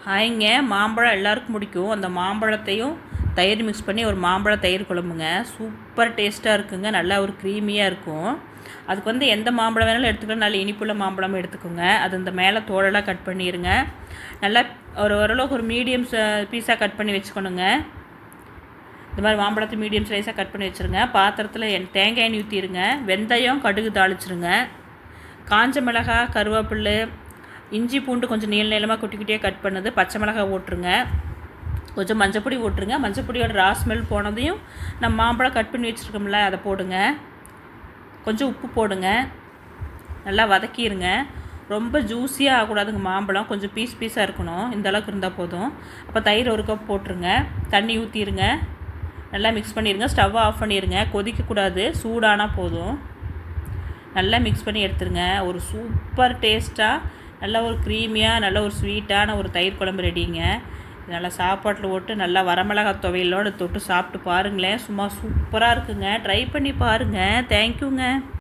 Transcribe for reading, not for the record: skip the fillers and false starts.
ஹாய்ங்க. மாம்பழம் எல்லாருக்கும் பிடிக்கும். அந்த மாம்பழத்தையும் தயிர் மிக்ஸ் பண்ணி ஒரு மாம்பழ தயிர் குழம்புங்க. சூப்பர் டேஸ்ட்டாக இருக்குங்க. நல்லா ஒரு க்ரீமியாக இருக்கும். அதுக்கு எந்த மாம்பழம் வேணாலும் எடுத்துக்கலாம். நல்ல இனிப்புள்ள மாம்பழமும் எடுத்துக்கோங்க. அது இந்த மேலே தோலெல்லாம் கட் பண்ணிடுங்க. நல்லா ஓரளவுக்கு ஒரு மீடியம் பீஸாக கட் பண்ணி வச்சுக்கணுங்க. இந்த மாதிரி மாம்பழத்தை மீடியம் சைஸாக கட் பண்ணி வச்சுருங்க. பாத்திரத்தில் தேங்காய் எண்ணெய் ஊற்றிடுங்க. வெந்தயம், கடுகு தாளிச்சிருங்க. காஞ்ச மிளகாய், கருவேப்பிலை, இஞ்சி பூண்டு கொஞ்சம் நீளமாக குட்டி குட்டியாக கட் பண்ணது, பச்சை மிளகாய் ஓட்டுருங்க. கொஞ்சம் மஞ்சப்பொடி ஓட்டுருங்க. மஞ்சப்பொடியோட ஸ்மெல் போனதையும் நம்ம மாம்பழம் கட் பண்ணி வச்சுருக்கோம்ல அதை போடுங்க. கொஞ்சம் உப்பு போடுங்க. நல்லா வதக்கிடுங்க. ரொம்ப ஜூஸியாக ஆகக்கூடாதுங்க மாம்பழம், கொஞ்சம் பீஸாக இருக்கணும். இந்த அளவுக்கு இருந்தால் போதும். அப்போ தயிர் ஒரு கப் போட்டுருங்க. தண்ணி ஊற்றிடுங்க. நல்லா மிக்ஸ் பண்ணிடுங்க. ஸ்டவ்வை ஆஃப் பண்ணிடுங்க. கொதிக்கக்கூடாது, சூடானால் போதும். நல்லா மிக்ஸ் பண்ணி எடுத்துருங்க. ஒரு சூப்பர் டேஸ்ட்டாக நல்ல ஒரு க்ரீமியாக நல்ல ஒரு ஸ்வீட்டான ஒரு தயிர் குழம்பு ரெடிங்க. நல்லா சாப்பாட்டில் போட்டு நல்லா வரமிளகாய் துவையலோடு தொட்டு சாப்பிட்டு பாருங்களேன். சும்மா சூப்பராக இருக்குங்க. ட்ரை பண்ணி பாருங்கள். தேங்க்யூங்க.